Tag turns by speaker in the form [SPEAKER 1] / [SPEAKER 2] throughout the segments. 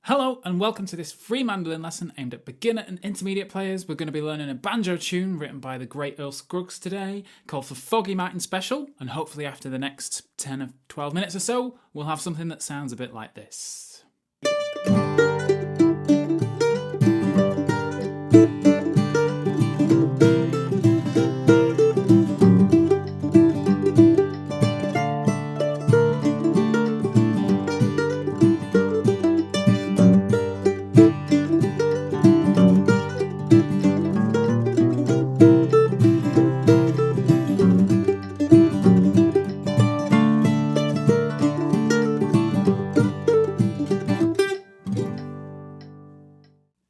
[SPEAKER 1] Hello and welcome to this free mandolin lesson aimed at beginner and intermediate players. We're going to be learning a banjo tune written by the great Earl Scruggs today called for Foggy Mountain Special, and hopefully after the next 10 or 12 minutes or so we'll have something that sounds a bit like this.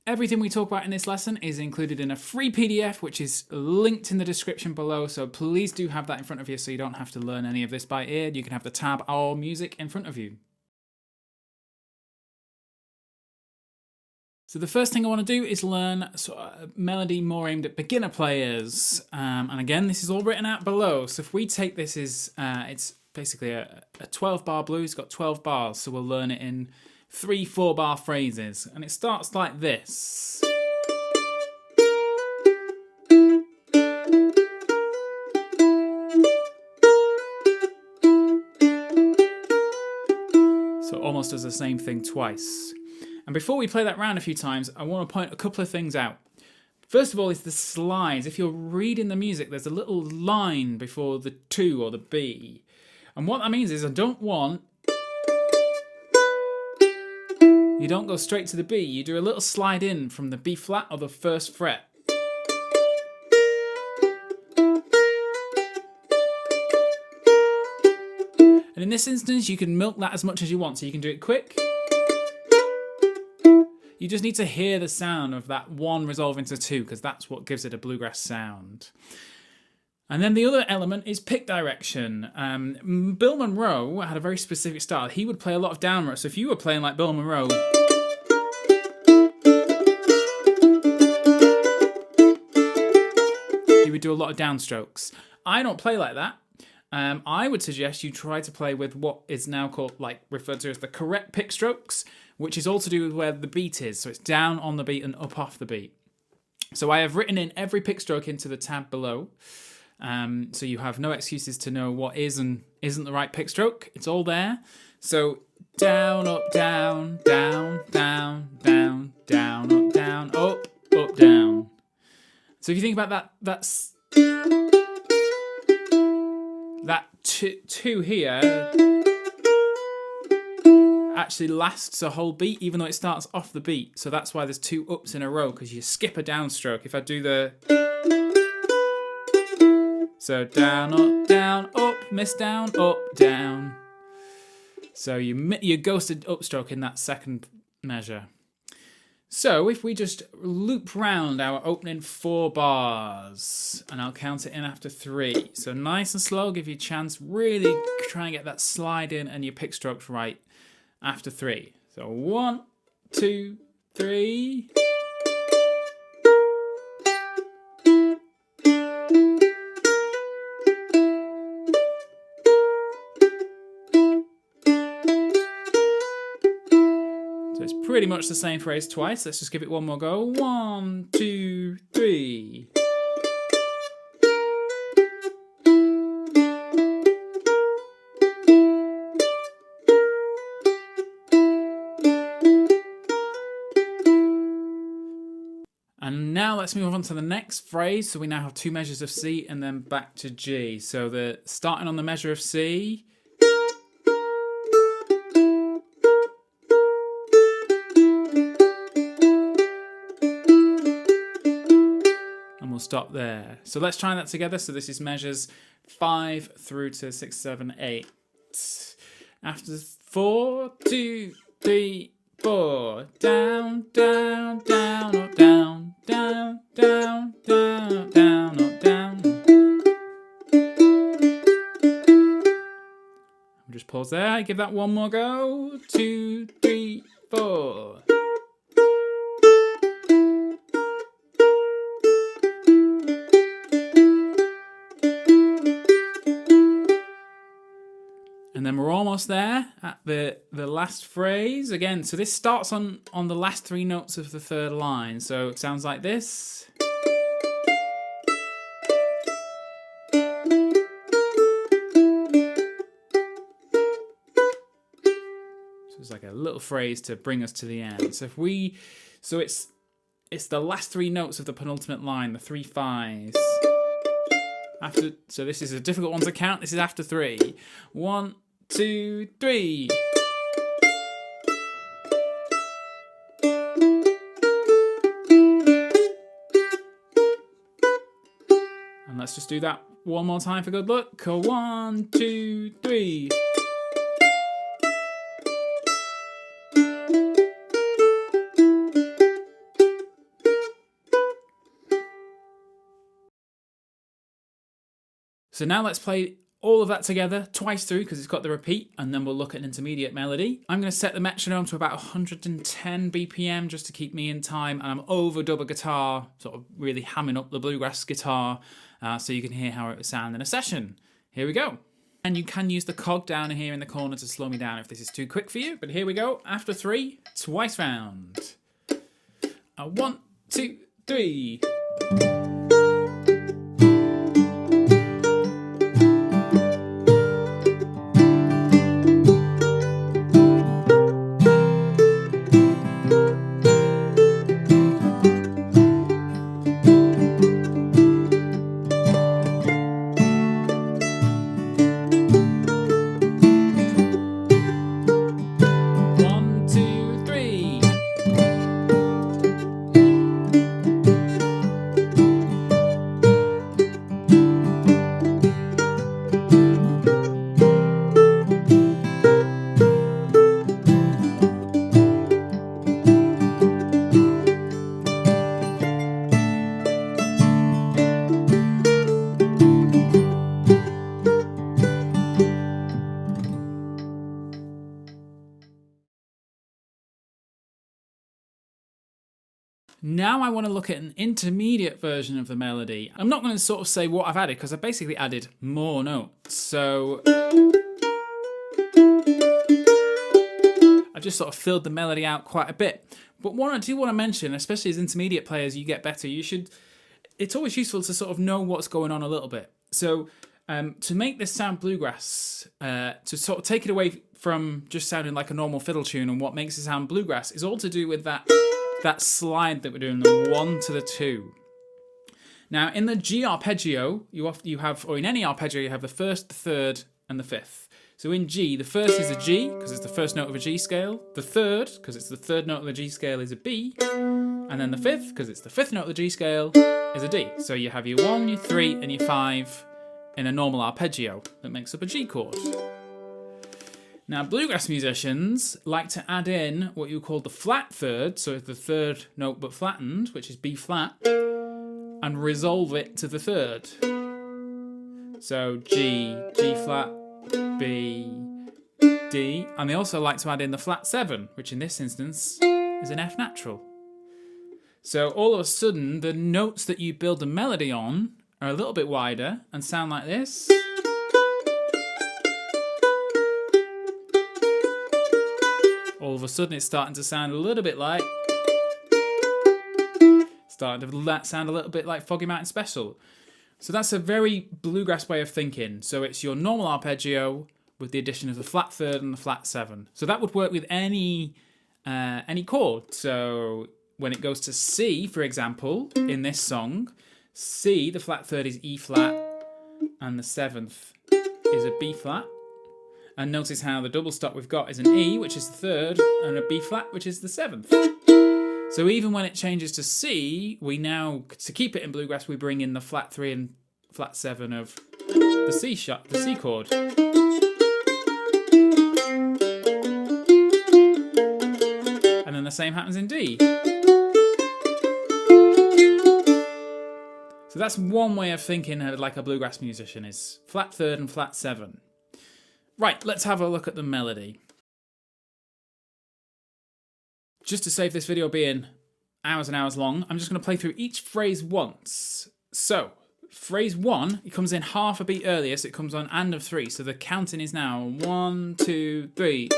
[SPEAKER 1] Everything we talk about in this lesson is included in a free PDF which is linked in the description below, so please do have that in front of you so you don't have to learn any of this by ear. You can have the tab or music in front of you. So the first thing I want to do is learn a melody more aimed at beginner players, and again this is all written out below. So if we take this as it's basically a 12-bar blues, it's got 12 bars, so we'll learn it in 3 4-bar phrases, and it starts like this. So almost does the same thing twice. And before we play that round a few times, I want to point a couple of things out. First of all is the slides. If you're reading the music, there's a little line before the 2 or the B. And what that means is you don't go straight to the B, you do a little slide in from the B flat or the first fret. And in this instance, you can milk that as much as you want, so you can do it quick. You just need to hear the sound of that 1 resolve into 2, because that's what gives it a bluegrass sound. And then the other element is pick direction. Bill Monroe had a very specific style. He would play a lot of down rows. So if you were playing like Bill Monroe, he would do a lot of downstrokes. I don't play like that. I would suggest you try to play with what is now called, referred to as the correct pick strokes, which is all to do with where the beat is. So it's down on the beat and up off the beat. So I have written in every pick stroke into the tab below. So you have no excuses to know what is and isn't the right pick stroke. It's all there. So down, up, down, down, down, down, down, up, down, up, up, down. So if you think about that 2 here actually lasts a whole beat, even though it starts off the beat. So that's why there's 2 ups in a row, because you skip a downstroke. If I do the... So down, up, miss down, up, down. So you ghosted upstroke in that second measure. So if we just loop round our opening 4 bars, and I'll count it in after 3. So nice and slow, give you a chance, really try and get that slide in and your pick strokes right after 3. So 1, 2, 3. Pretty much the same phrase twice. Let's just give it one more go. 1, 2, 3. And now let's move on to the next phrase. So we now have 2 measures of C and then back to G. So starting on the measure of C. We'll stop there. So let's try that together. So this is measures 5 through to 6, 7, 8. After 4, 2, 3, 4. Down, down, down, up, down, down, down, down, up, down, up, down. We'll just pause there. Give that one more go. 2, 3, 4. And then we're almost there at the last phrase again. So this starts on the last 3 notes of the 3rd line. So it sounds like this. So it's like a little phrase to bring us to the end. So it's the last 3 notes of the penultimate line, the 3 5s. So this is a difficult one to count. This is after 3. 1, 2, 3. And let's just do that one more time for good luck. 1, 2, 3. So now let's play all of that together twice through because it's got the repeat, and then we'll look at an intermediate melody. I'm going to set the metronome to about 110 BPM just to keep me in time, and I'm overdub a guitar, sort of really hamming up the bluegrass guitar so you can hear how it would sound in a session. Here we go. And you can use the cog down here in the corner to slow me down if this is too quick for you, but here we go. After 3, twice round. 1, 2, 3. Now I want to look at an intermediate version of the melody. I'm not going to sort of say what I've added because I basically added more notes. So I've just sort of filled the melody out quite a bit. But what I do want to mention, especially as intermediate players, you get better, it's always useful to sort of know what's going on a little bit. So to make this sound bluegrass, to sort of take it away from just sounding like a normal fiddle tune, and what makes it sound bluegrass is all to do with that slide that we're doing, the 1 to the 2. Now, in the G arpeggio, you have, or in any arpeggio, you have the 1st, the 3rd, and the 5th. So in G, the 1st is a G, because it's the 1st note of a G scale. The 3rd, because it's the 3rd note of the G scale, is a B. And then the 5th, because it's the 5th note of the G scale, is a D. So you have your 1, your 3, and your 5 in a normal arpeggio that makes up a G chord. Now, bluegrass musicians like to add in what you call the flat 3rd, so it's the 3rd note but flattened, which is B flat, and resolve it to the 3rd. So G, G flat, B, D, and they also like to add in the flat 7, which in this instance is an F natural. So all of a sudden, the notes that you build the melody on are a little bit wider and sound like this. All of a sudden it's starting to sound a little bit like Foggy Mountain Special. So that's a very bluegrass way of thinking. So it's your normal arpeggio with the addition of the flat 3rd and the flat 7. So that would work with any chord. So when it goes to C, for example, in this song, C, the flat 3rd is E flat, and the 7th is a B flat. And notice how the double stop we've got is an E, which is the 3rd, and a B flat, which is the 7th. So even when it changes to C, we now, to keep it in bluegrass, we bring in the flat 3 and flat 7 of the C chord. And then the same happens in D. So that's one way of thinking like a bluegrass musician, is flat 3rd and flat 7. Right, let's have a look at the melody. Just to save this video being hours and hours long, I'm just going to play through each phrase once. So, Phrase 1, it comes in half a beat earlier, so it comes on and of 3. So the counting is now 1, 2, 3.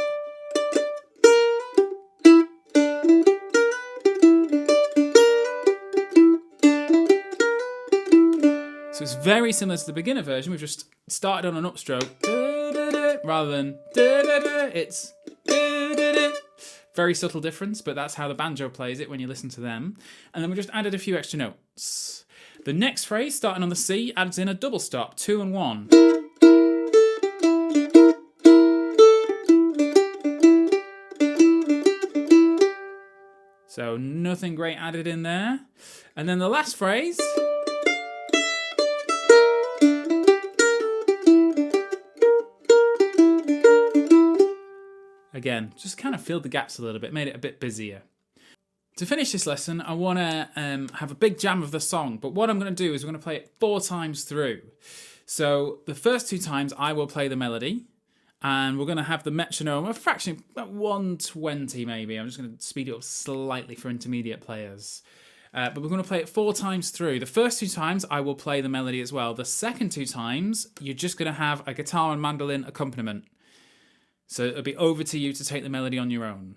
[SPEAKER 1] So it's very similar to the beginner version. We've just started on an upstroke rather than it's very subtle difference, but that's how the banjo plays it when you listen to them. And then we just added a few extra notes. The next phrase, starting on the C, adds in a double stop, 2 and 1. So nothing great added in there. And then the last phrase. Again, just kind of filled the gaps a little bit, made it a bit busier. To finish this lesson, I want to have a big jam of the song, but what I'm going to do is we're going to play it 4 times through. So the first 2 times I will play the melody, and we're going to have the metronome a fraction, about 120 maybe. I'm just going to speed it up slightly for intermediate players. But we're going to play it 4 times through. The first 2 times I will play the melody as well. The second 2 times, you're just going to have a guitar and mandolin accompaniment. So it'll be over to you to take the melody on your own.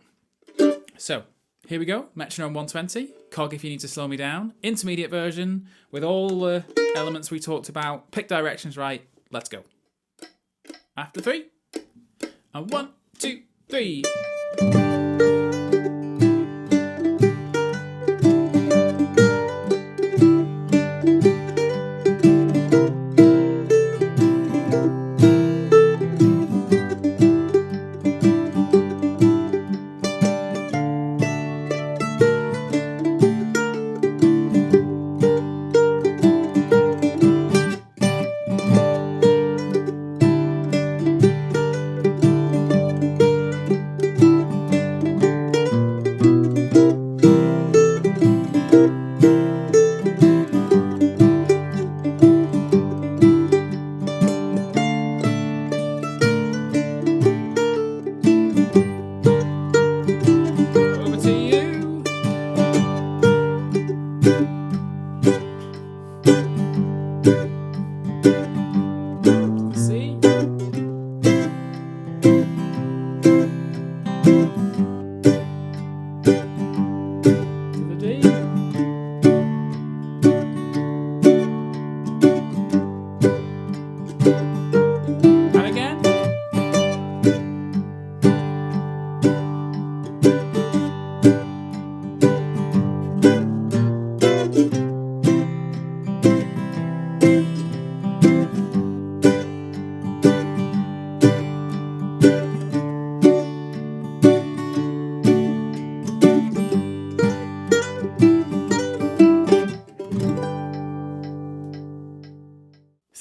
[SPEAKER 1] So here we go, metronome 120, cog if you need to slow me down, intermediate version with all the elements we talked about, pick directions right, let's go. After 3, and 1, 2, 3.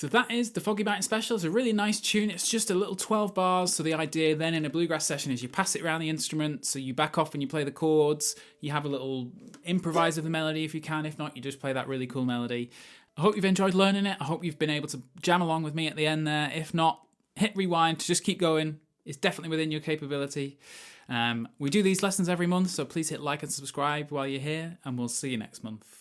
[SPEAKER 1] So that is the Foggy Biting Special. It's a really nice tune. It's just a little 12 bars. So the idea then in a bluegrass session is you pass it around the instrument. So you back off when you play the chords. You have a little improvise of the melody if you can. If not, you just play that really cool melody. I hope you've enjoyed learning it. I hope you've been able to jam along with me at the end there. If not, hit rewind to just keep going. It's definitely within your capability. We do these lessons every month, so please hit like and subscribe while you're here, and we'll see you next month.